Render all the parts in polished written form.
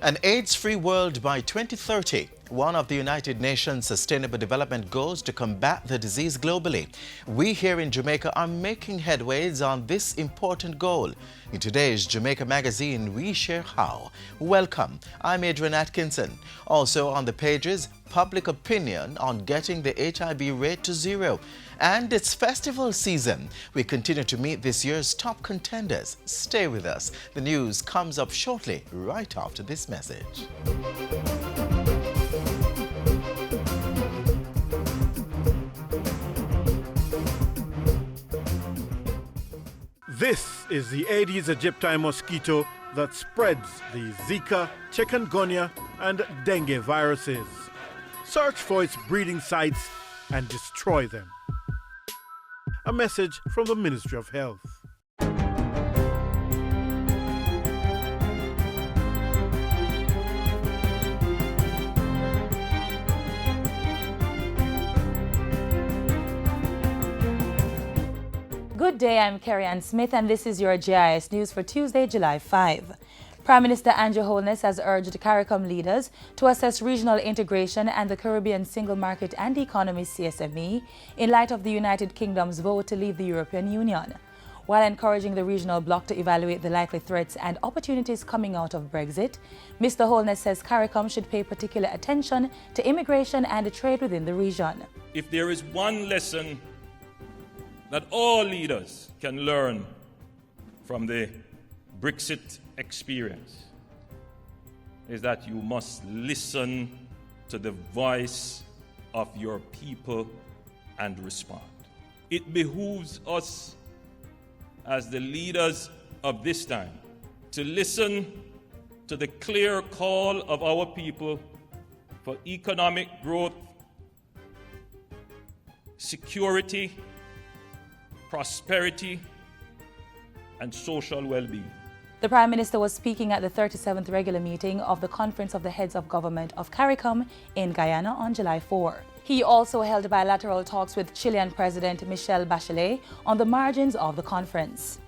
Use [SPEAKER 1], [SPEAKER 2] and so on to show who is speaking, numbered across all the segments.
[SPEAKER 1] An AIDS-free world by 2030, one of the United Nations Sustainable Development Goals to combat the disease globally. We here in Jamaica are making headways on this important goal. In today's Jamaica Magazine, we share how. Welcome, I'm Adrian Atkinson. Also on the pages, public opinion on getting the HIV rate to zero. And it's festival season. We continue to meet this year's top contenders. Stay with us. The news comes up shortly, right after this message.
[SPEAKER 2] This is the Aedes aegypti mosquito that spreads the Zika, chikungunya, and dengue viruses. Search for its breeding sites and destroy them. A message from the Ministry of Health.
[SPEAKER 3] Good day, I'm Carrie Ann Smith and this is your JIS News for Tuesday, July 5. Prime Minister Andrew Holness has urged CARICOM leaders to assess regional integration and the Caribbean Single Market and Economy CSME in light of the United Kingdom's vote to leave the European Union. While encouraging the regional bloc to evaluate the likely threats and opportunities coming out of Brexit, Mr. Holness says CARICOM should pay particular attention to immigration and trade within the region.
[SPEAKER 4] If there is one lesson that all leaders can learn from the Brexit experience, is that you must listen to the voice of your people and respond. It behooves us as the leaders of this time to listen to the clear call of our people for economic growth, security, prosperity, and social well-being.
[SPEAKER 3] The Prime Minister was speaking at the 37th regular meeting of the Conference of the Heads of Government of CARICOM in Guyana on July 4. He also held bilateral talks with Chilean President Michelle Bachelet on the margins of the conference.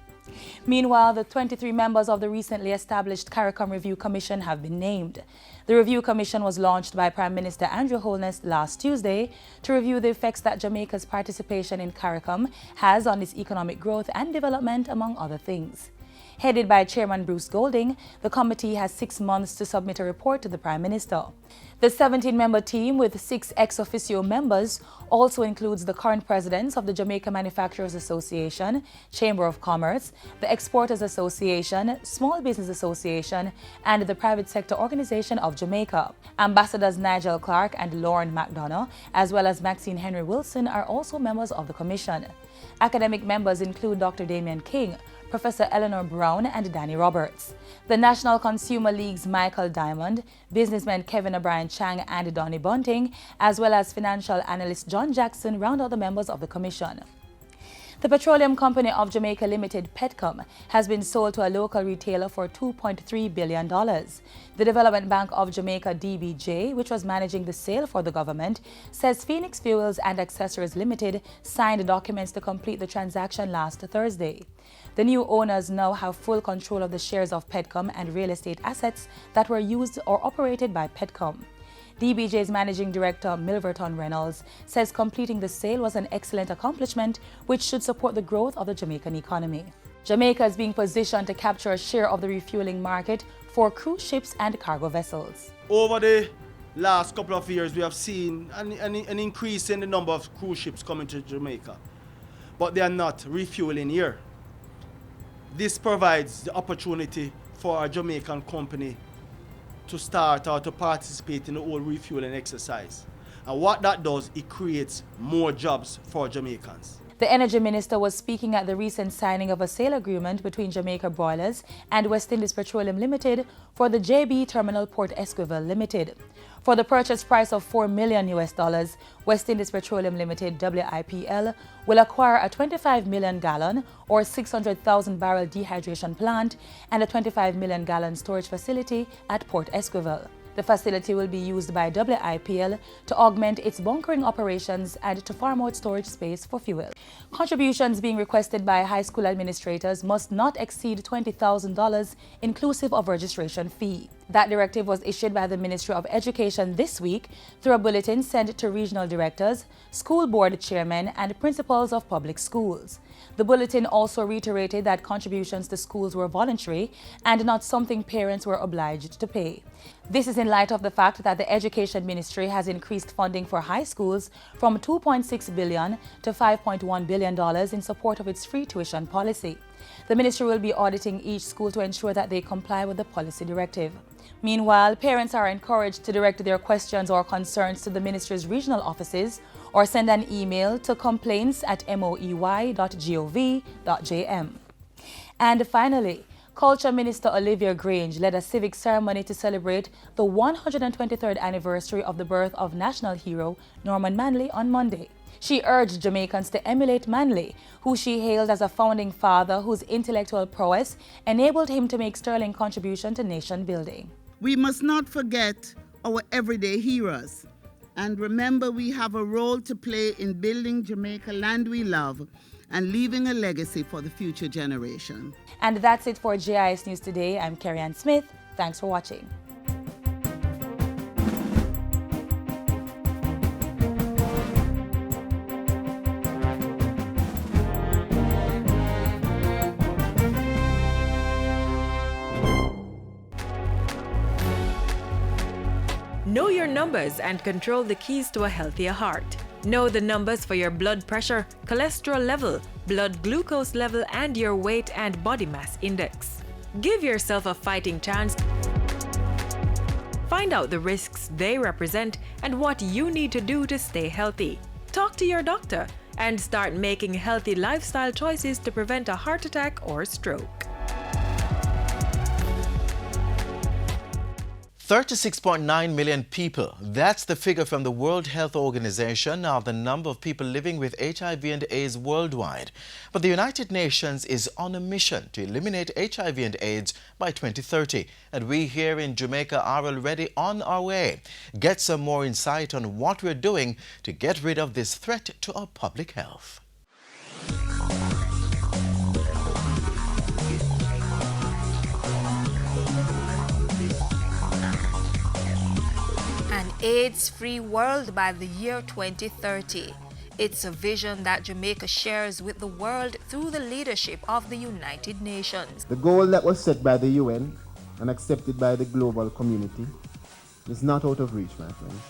[SPEAKER 3] Meanwhile, the 23 members of the recently established CARICOM Review Commission have been named. The Review Commission was launched by Prime Minister Andrew Holness last Tuesday to review the effects that Jamaica's participation in CARICOM has on its economic growth and development, among other things. Headed by Chairman Bruce Golding, the committee has 6 months to submit a report to the Prime Minister. The 17-member team, with 6 ex officio members, also includes the current presidents of the Jamaica Manufacturers Association, Chamber of Commerce, the Exporters Association, Small Business Association, and the Private Sector Organization of Jamaica. Ambassadors Nigel Clark and Lauren McDonough, as well as Maxine Henry Wilson, are also members of the commission. Academic members include Dr. Damian King, Professor Eleanor Brown, and Danny Roberts. The National Consumer League's Michael Diamond, businessmen Kevin O'Brien Chang and Donnie Bunting, as well as financial analyst John Jackson round out the members of the commission. The Petroleum Company of Jamaica Limited, PETCOM, has been sold to a local retailer for $2.3 billion. The Development Bank of Jamaica, DBJ, which was managing the sale for the government, says Phoenix Fuels and Accessories Limited signed documents to complete the transaction last Thursday. The new owners now have full control of the shares of PETCOM and real estate assets that were used or operated by PETCOM. DBJ's Managing Director Milverton Reynolds says completing the sale was an excellent accomplishment which should support the growth of the Jamaican economy. Jamaica is being positioned to capture a share of the refueling market for cruise ships and cargo vessels.
[SPEAKER 5] Over the last couple of years, we have seen an increase in the number of cruise ships coming to Jamaica, but they are not refueling here. This provides the opportunity for a Jamaican company to start or to participate in the whole refueling exercise. And what that does, it creates more jobs for Jamaicans.
[SPEAKER 3] The Energy Minister was speaking at the recent signing of a sale agreement between Jamaica Broilers and West Indies Petroleum Limited for the JB Terminal Port Esquivel Limited. For the purchase price of $4 million, West Indies Petroleum Limited, WIPL, will acquire a 25 million gallon or 600,000 barrel dehydration plant and a 25 million gallon storage facility at Port Esquivel. The facility will be used by WIPL to augment its bunkering operations and to farm out storage space for fuel. Contributions being requested by high school administrators must not exceed $20,000 inclusive of registration fee. That directive was issued by the Ministry of Education this week through a bulletin sent to regional directors, school board chairmen, and principals of public schools. The bulletin also reiterated that contributions to schools were voluntary and not something parents were obliged to pay. This is in light of the fact that the Education Ministry has increased funding for high schools from $2.6 billion to $5.1 billion in support of its free tuition policy. The ministry will be auditing each school to ensure that they comply with the policy directive. Meanwhile, parents are encouraged to direct their questions or concerns to the ministry's regional offices or send an email to complaints@moey.gov.jm. And finally, Culture Minister Olivia Grange led a civic ceremony to celebrate the 123rd anniversary of the birth of national hero Norman Manley on Monday. She urged Jamaicans to emulate Manley, who she hailed as a founding father whose intellectual prowess enabled him to make sterling contribution to nation building.
[SPEAKER 6] We must not forget our everyday heroes and remember we have a role to play in building Jamaica land we love and leaving a legacy for the future generation.
[SPEAKER 3] And that's it for JIS News Today. I'm Carrie-Ann Smith. Thanks for watching.
[SPEAKER 7] Know your numbers and control the keys to a healthier heart. Know the numbers for your blood pressure, cholesterol level, blood glucose level, and your weight and body mass index. Give yourself a fighting chance. Find out the risks they represent and what you need to do to stay healthy. Talk to your doctor and start making healthy lifestyle choices to prevent a heart attack or stroke.
[SPEAKER 1] 36.9 million people. That's the figure from the World Health Organization of the number of people living with HIV and AIDS worldwide. But the United Nations is on a mission to eliminate HIV and AIDS by 2030. And we here in Jamaica are already on our way. Get some more insight on what we're doing to get rid of this threat to our public health.
[SPEAKER 8] AIDS-free world by the year 2030. It's a vision that Jamaica shares with the world through the leadership of the United Nations.
[SPEAKER 9] The goal that was set by the UN and accepted by the global community is not out of reach, my friends,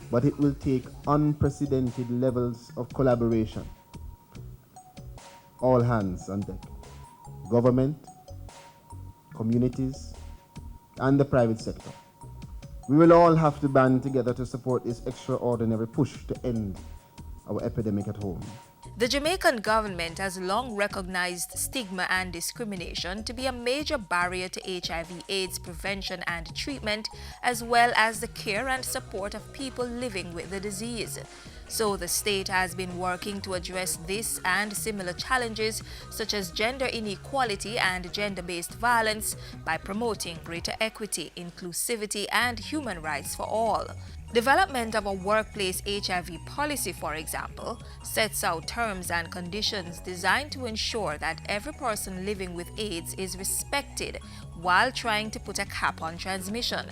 [SPEAKER 9] but it will take unprecedented levels of collaboration. All hands on deck. Government, communities, and the private sector. We will all have to band together to support this extraordinary push to end our epidemic at home.
[SPEAKER 8] The Jamaican government has long recognized stigma and discrimination to be a major barrier to HIV/AIDS prevention and treatment, as well as the care and support of people living with the disease. So the state has been working to address this and similar challenges such as gender inequality and gender-based violence by promoting greater equity, inclusivity, and human rights for all. Development of a workplace HIV policy, for example, sets out terms and conditions designed to ensure that every person living with AIDS is respected while trying to put a cap on transmission.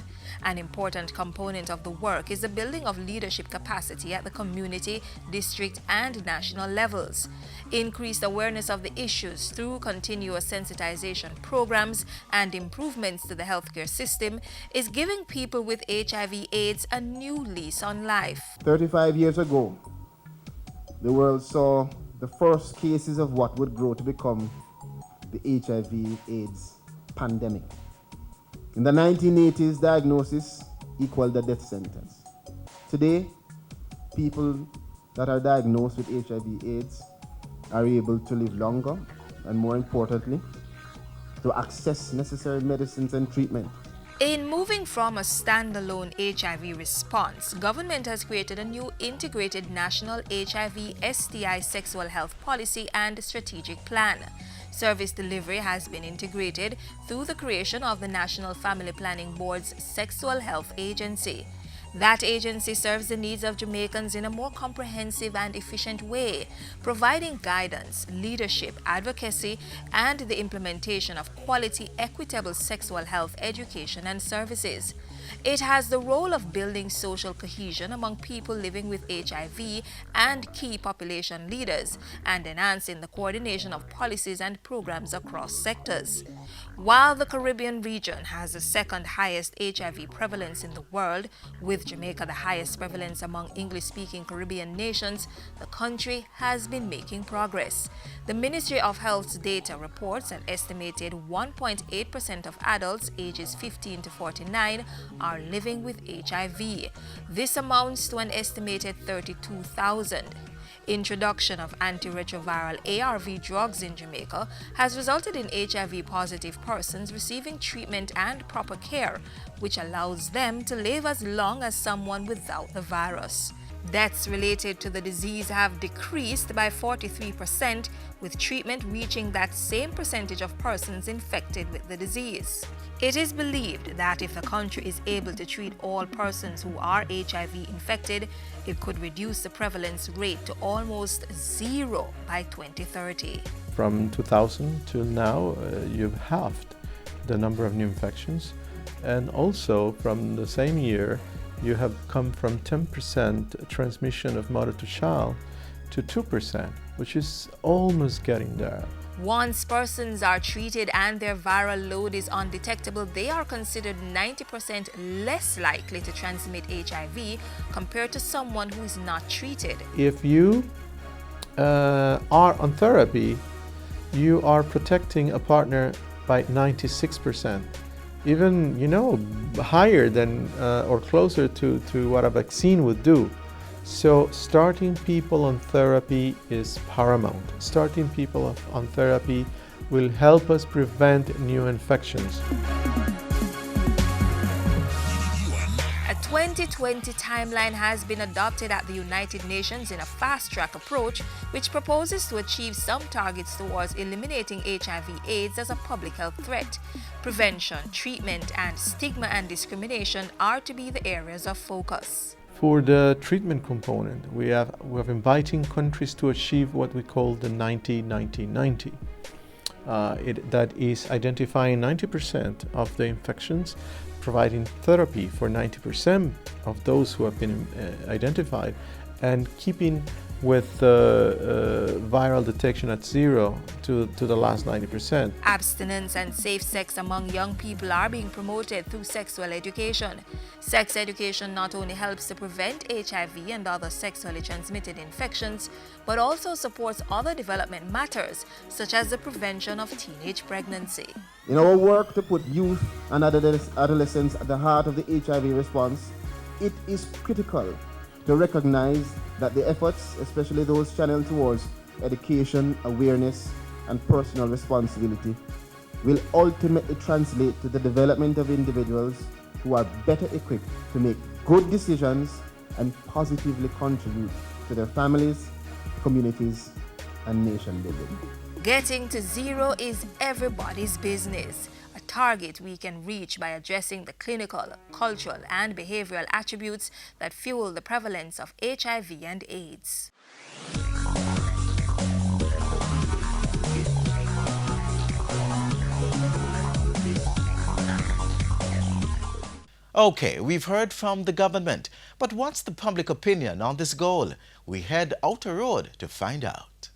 [SPEAKER 8] An important component of the work is the building of leadership capacity at the community, district, and national levels. Increased awareness of the issues through continuous sensitization programs and improvements to the healthcare system is giving people with HIV/AIDS a new lease on life.
[SPEAKER 9] 35 years ago, the world saw the first cases of what would grow to become the HIV/AIDS pandemic. In the 1980s, diagnosis equaled a death sentence. Today, people that are diagnosed with HIV/AIDS are able to live longer and, more importantly, to access necessary medicines and treatment.
[SPEAKER 8] In moving from a standalone HIV response, government has created a new integrated national HIV/STI sexual health policy and strategic plan. Service delivery has been integrated through the creation of the National Family Planning Board's Sexual Health Agency. That agency serves the needs of Jamaicans in a more comprehensive and efficient way, providing guidance, leadership, advocacy, and the implementation of quality, equitable sexual health education and services. It has the role of building social cohesion among people living with HIV and key population leaders, and enhancing the coordination of policies and programs across sectors. While the Caribbean region has the second highest HIV prevalence in the world, with Jamaica the highest prevalence among English-speaking Caribbean nations, the country has been making progress. The Ministry of Health's data reports an estimated 1.8% of adults ages 15 to 49 are living with HIV. This amounts to an estimated 32,000. Introduction of antiretroviral ARV drugs in Jamaica has resulted in HIV-positive persons receiving treatment and proper care, which allows them to live as long as someone without the virus. Deaths related to the disease have decreased by 43%, with treatment reaching that same percentage of persons infected with the disease. It is believed that if the country is able to treat all persons who are HIV infected, it could reduce the prevalence rate to almost zero by 2030.
[SPEAKER 10] From 2000 till now, you've halved the number of new infections, and also from the same year, you have come from 10% transmission of mother to child to 2%, which is almost getting there.
[SPEAKER 8] Once persons are treated and their viral load is undetectable, they are considered 90% less likely to transmit HIV compared to someone who is not treated.
[SPEAKER 10] If you are on therapy, you are protecting a partner by 96%. Even, higher than or closer to what a vaccine would do. So starting people on therapy is paramount. Starting people on therapy will help us prevent new infections.
[SPEAKER 8] A 2020 timeline has been adopted at the United Nations in a fast-track approach, which proposes to achieve some targets towards eliminating HIV/AIDS as a public health threat. Prevention, treatment, and stigma and discrimination are to be the areas of focus.
[SPEAKER 10] For the treatment component, we have inviting countries to achieve what we call the 90-90-90. That is identifying 90% of the infections, providing therapy for 90% of those who have been identified, and keeping with viral detection at zero to the last 90%.
[SPEAKER 8] Abstinence and safe sex among young people are being promoted through sexual education. Sex education not only helps to prevent HIV and other sexually transmitted infections, but also supports other development matters, such as the prevention of teenage pregnancy.
[SPEAKER 9] In our work to put youth and adolescents at the heart of the HIV response, it is critical to recognize that the efforts, especially those channeled towards education, awareness, and personal responsibility, will ultimately translate to the development of individuals who are better equipped to make good decisions and positively contribute to their families, communities, and nation building.
[SPEAKER 8] Getting to zero is everybody's business, a target we can reach by addressing the clinical, cultural, and behavioral attributes that fuel the prevalence of HIV and AIDS.
[SPEAKER 1] Okay, we've heard from the government, but what's the public opinion on this goal? We head outer road to find out.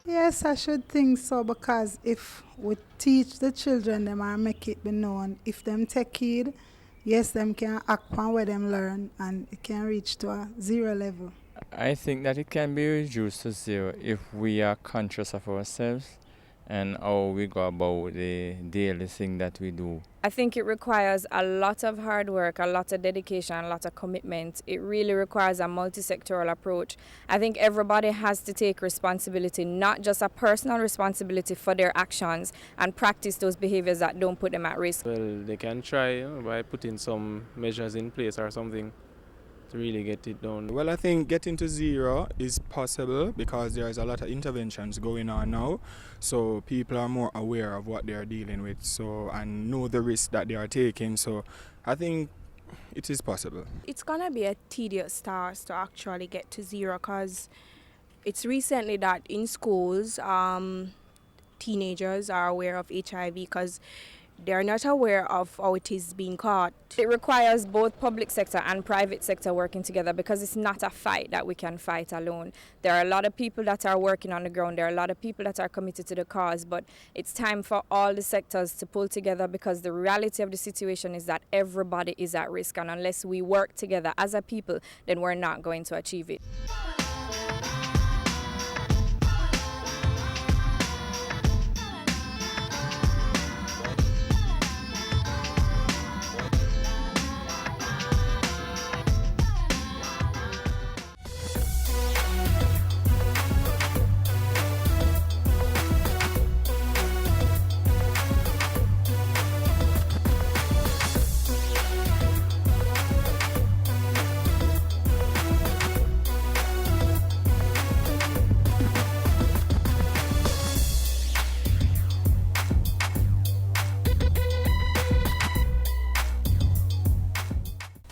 [SPEAKER 11] Yes, I should think so, because if we teach the children them and make it be known, if them take heed, yes, them can act on where them learn and it can reach to a zero level.
[SPEAKER 12] I think that it can be reduced to zero if we are conscious of ourselves and how we go about the daily thing that we do.
[SPEAKER 13] I think it requires a lot of hard work, a lot of dedication, a lot of commitment. It really requires a multi-sectoral approach. I think everybody has to take responsibility, not just a personal responsibility for their actions, and practice those behaviors that don't put them at risk.
[SPEAKER 14] Well, they can try by putting some measures in place or something
[SPEAKER 12] to really get it down?
[SPEAKER 14] Well, I think getting to zero is possible because there is a lot of interventions going on now. So people are more aware of what they are dealing with, and know the risk that they are taking. So I think it is possible.
[SPEAKER 15] It's gonna be a tedious task to actually get to zero because it's recently that in schools, teenagers are aware of HIV because they're not aware of how it is being caught.
[SPEAKER 13] It requires both public sector and private sector working together because it's not a fight that we can fight alone. There are a lot of people that are working on the ground. There are a lot of people that are committed to the cause, but it's time for all the sectors to pull together because the reality of the situation is that everybody is at risk, and unless we work together as a people, then we're not going to achieve it.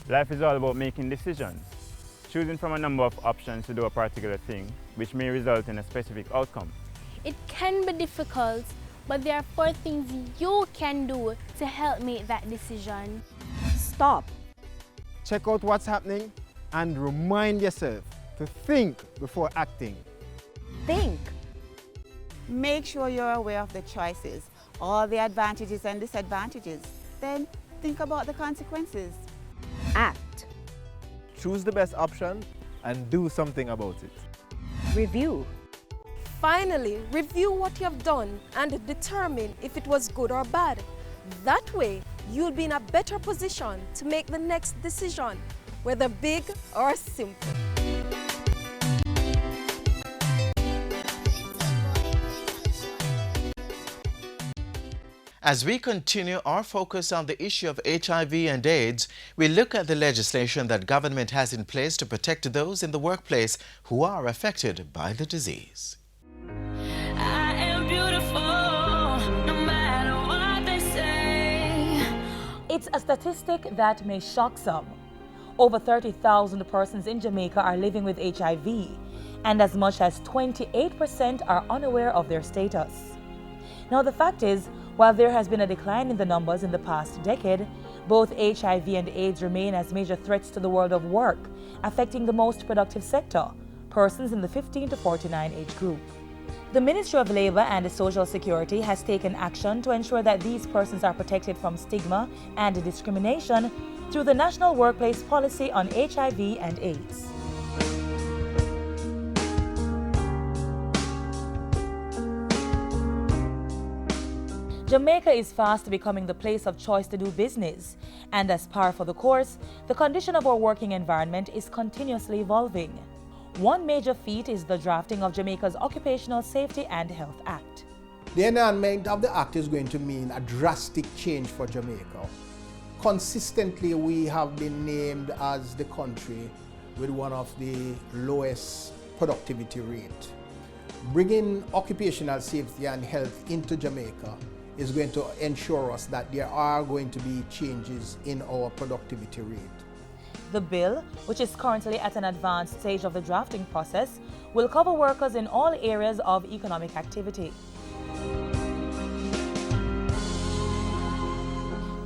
[SPEAKER 16] Life is all about making decisions, choosing from a number of options to do a particular thing, which may result in a specific outcome.
[SPEAKER 17] It can be difficult, but there are 4 things you can do to help make that decision.
[SPEAKER 18] Stop. Check out what's happening and remind yourself to think before acting.
[SPEAKER 6] Think. Make sure you're aware of the choices, all the advantages and disadvantages. Then think about the consequences.
[SPEAKER 18] Act. Choose the best option and do something about it.
[SPEAKER 19] Review.
[SPEAKER 20] Finally, review what you have done and determine if it was good or bad. That way, you'll be in a better position to make the next decision, whether big or simple.
[SPEAKER 1] As we continue our focus on the issue of HIV and AIDS, we look at the legislation that government has in place to protect those in the workplace who are affected by the disease.
[SPEAKER 21] I am beautiful, no matter what they say.
[SPEAKER 3] It's a statistic that may shock some. Over 30,000 persons in Jamaica are living with HIV, and as much as 28% are unaware of their status. Now, the fact is, while there has been a decline in the numbers in the past decade, both HIV and AIDS remain as major threats to the world of work, affecting the most productive sector, persons in the 15 to 49 age group. The Ministry of Labour and Social Security has taken action to ensure that these persons are protected from stigma and discrimination through the National Workplace Policy on HIV and AIDS. Jamaica is fast becoming the place of choice to do business, and as par for the course, the condition of our working environment is continuously evolving. One major feat is the drafting of Jamaica's Occupational Safety and Health Act.
[SPEAKER 22] The enactment of the Act is going to mean a drastic change for Jamaica. Consistently, we have been named as the country with one of the lowest productivity rate. Bringing occupational safety and health into Jamaica is going to ensure us that there are going to be changes in our productivity rate.
[SPEAKER 3] The bill, which is currently at an advanced stage of the drafting process, will cover workers in all areas of economic activity.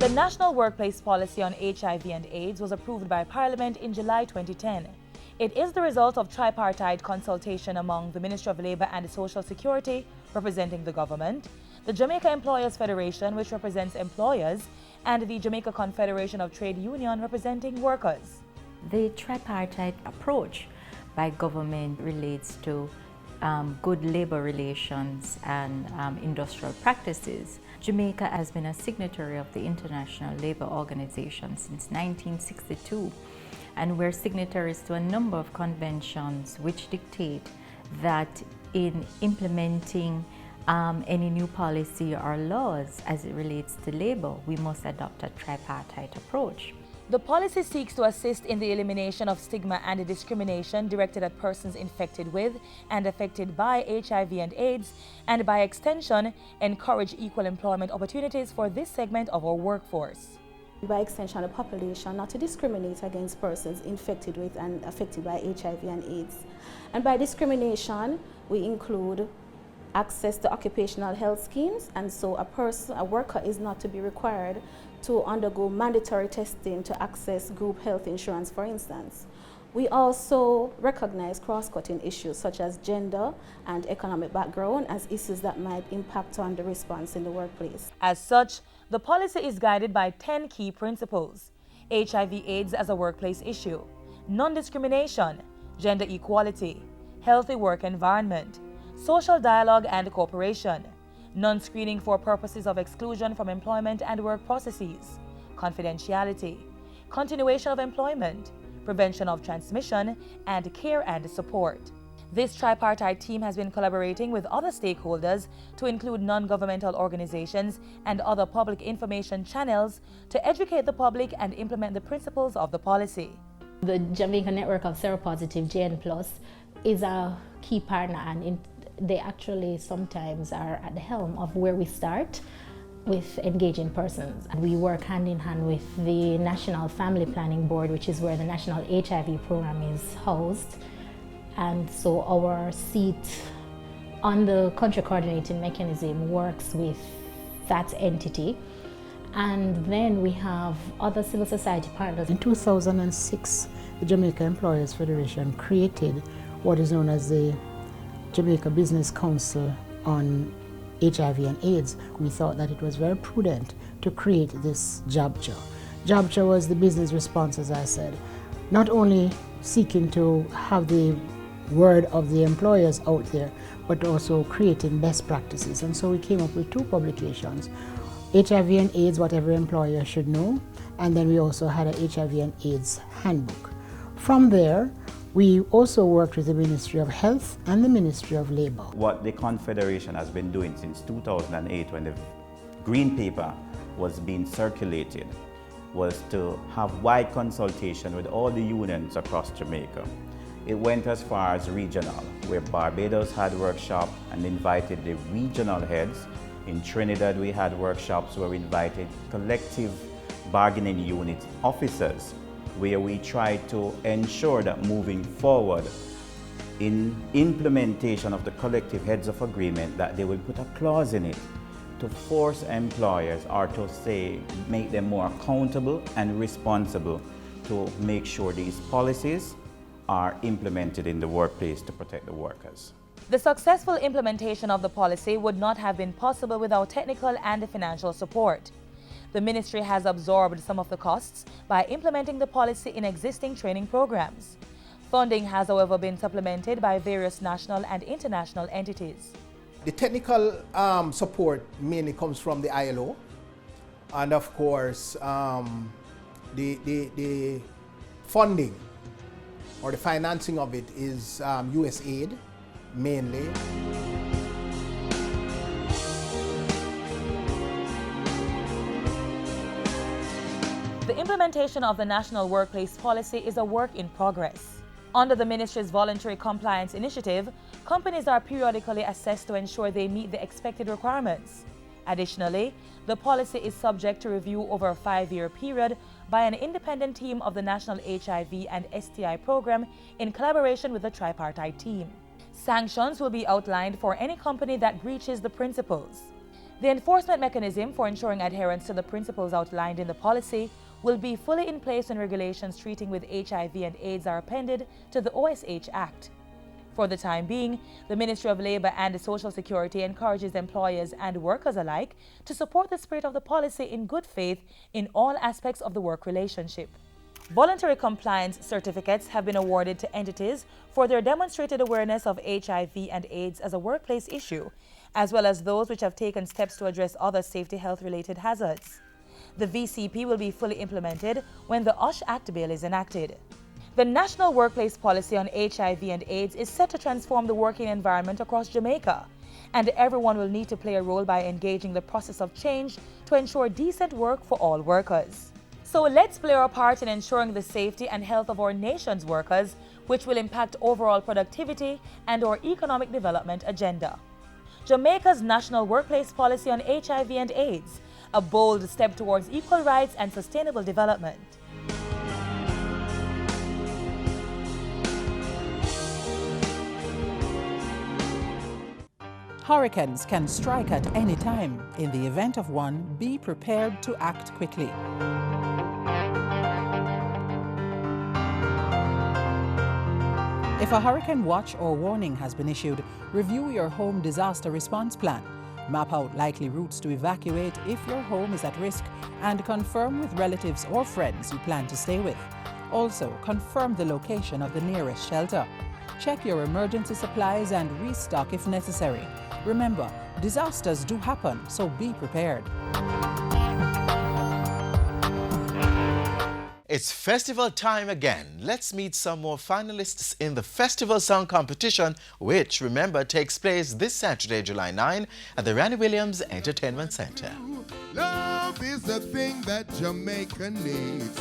[SPEAKER 3] The National Workplace Policy on HIV and AIDS was approved by Parliament in July 2010. It is the result of tripartite consultation among the Ministry of Labour and Social Security, representing the government, the Jamaica Employers Federation, which represents employers, and the Jamaica Confederation of Trade Union, representing workers.
[SPEAKER 23] The tripartite approach by government relates to good labor relations and industrial practices. Jamaica has been a signatory of the International Labour Organization since 1962, and we're signatories to a number of conventions which dictate that in implementing any new policy or laws as it relates to labor, we must adopt a tripartite approach.
[SPEAKER 3] The policy seeks to assist in the elimination of stigma and discrimination directed at persons infected with and affected by HIV and AIDS, and by extension, encourage equal employment opportunities for this segment of our workforce.
[SPEAKER 2] By extension, the population not to discriminate against persons infected with and affected by HIV and AIDS. And by discrimination, we include access to occupational health schemes, and so a worker is not to be required to undergo mandatory testing to access group health insurance, for instance. We also recognize cross-cutting issues such as gender and economic background as issues that might impact on the response in the workplace.
[SPEAKER 3] As such, the policy is guided by 10 key principles: HIV/AIDS as a workplace issue, non-discrimination, gender equality, healthy work environment, social dialogue and cooperation, non-screening for purposes of exclusion from employment and work processes, confidentiality, continuation of employment, prevention of transmission, and care and support. This tripartite team has been collaborating with other stakeholders to include non-governmental organizations and other public information channels to educate the public and implement the principles of the policy.
[SPEAKER 4] The Jamaica Network of Seropositive JN+ is a key partner, and they actually sometimes are at the helm of where we start with engaging persons. And we work hand in hand with the National Family Planning Board, which is where the National HIV program is housed. And so our seat on the country coordinating mechanism works with that entity. And then we have other civil society partners.
[SPEAKER 19] In 2006, the Jamaica Employers Federation created what is known as the Jamaica Business Council on HIV and AIDS. We thought that it was very prudent to create this JABCHA. JABCHA was the business response, as I said, not only seeking to have the word of the employers out there, but also creating best practices. And so we came up with 2 publications, HIV and AIDS, What Every Employer Should Know, and then we also had a HIV and AIDS handbook. From there, we also worked with the Ministry of Health and the Ministry of Labour.
[SPEAKER 24] What the Confederation has been doing since 2008, when the Green Paper was being circulated, was to have wide consultation with all the unions across Jamaica. It went as far as regional, where Barbados had workshops and invited the regional heads. In Trinidad, we had workshops where we invited collective bargaining unit officers, where we try to ensure that moving forward in implementation of the collective heads of agreement, that they will put a clause in it to force employers, or to say, make them more accountable and responsible to make sure these policies are implemented in the workplace to protect the workers.
[SPEAKER 3] The successful implementation of the policy would not have been possible without technical and financial support. The ministry has absorbed some of the costs by implementing the policy in existing training programs. Funding has, however, been supplemented by various national and international entities.
[SPEAKER 22] The technical support mainly comes from the ILO, and of course the funding or the financing of it is USAID mainly.
[SPEAKER 3] The implementation of the National Workplace Policy is a work in progress. Under the ministry's Voluntary Compliance Initiative, companies are periodically assessed to ensure they meet the expected requirements. Additionally, the policy is subject to review over a 5-year period by an independent team of the National HIV and STI Program in collaboration with the tripartite team. Sanctions will be outlined for any company that breaches the principles. The enforcement mechanism for ensuring adherence to the principles outlined in the policy will be fully in place when regulations treating with HIV and AIDS are appended to the OSH Act. For the time being, the Ministry of Labour and Social Security encourages employers and workers alike to support the spirit of the policy in good faith in all aspects of the work relationship. Voluntary compliance certificates have been awarded to entities for their demonstrated awareness of HIV and AIDS as a workplace issue, as well as those which have taken steps to address other safety health-related hazards. The VCP will be fully implemented when the OSH Act bill is enacted. The National Workplace Policy on HIV and AIDS is set to transform the working environment across Jamaica, and everyone will need to play a role by engaging the process of change to ensure decent work for all workers. So let's play our part in ensuring the safety and health of our nation's workers, which will impact overall productivity and our economic development agenda. Jamaica's National Workplace Policy on HIV and AIDS, a bold step towards equal rights and sustainable development.
[SPEAKER 5] Hurricanes can strike at any time. In the event of one, be prepared to act quickly. If a hurricane watch or warning has been issued, review your home disaster response plan. Map out likely routes to evacuate if your home is at risk and confirm with relatives or friends you plan to stay with. Also, confirm the location of the nearest shelter. Check your emergency supplies and restock if necessary. Remember, disasters do happen, so be prepared.
[SPEAKER 1] It's festival time again. Let's meet some more finalists in the Festival Song Competition, which, remember, takes place this Saturday, July 9 at the Randy Williams Entertainment Center.
[SPEAKER 7] Love is the thing that Jamaica needs.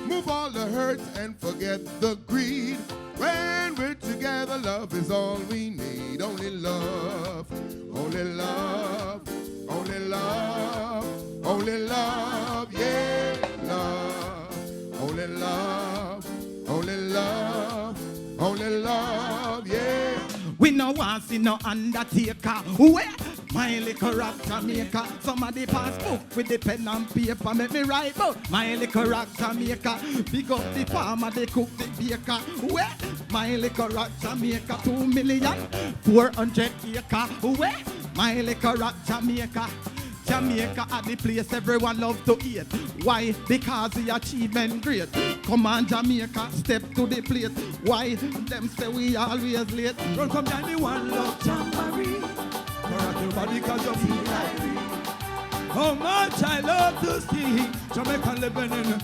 [SPEAKER 7] Move all the hurt and forget the greed. When we're together, love is all we need. Only love, only love, only love, only love, yeah, love. Only love, only love, only love, yeah.
[SPEAKER 9] We no want see no undertaker. Where? My little rock Jamaica. Somebody pass book with the pen and paper. Make me write book. My little rock Jamaica. Big up the farmer, they cook the baker. Where? My little rock Jamaica. 2,400,000 acre. Where? My little rock Jamaica. Jamaica at the place everyone love to eat. Why? Because the achievement great. Come on Jamaica, step to the plate. Why? Them say we always late. Run come down the one love jamboree. Rock your body cause you feel like me. How much I love to see Jamaica living in.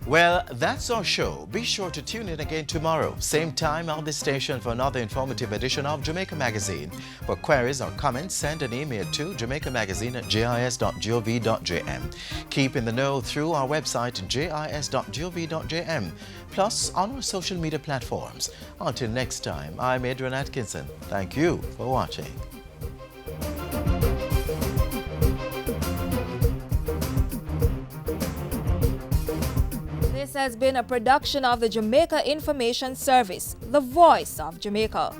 [SPEAKER 1] Well, that's our show. Be sure to tune in again tomorrow, same time on this station for another informative edition of Jamaica Magazine. For queries or comments, send an email to jamaicamagazine@jis.gov.jm. Keep in the know through our website jis.gov.jm, plus on our social media platforms. Until next time, I'm Adrian Atkinson. Thank you for watching.
[SPEAKER 8] This has been a production of the Jamaica Information Service, the voice of Jamaica.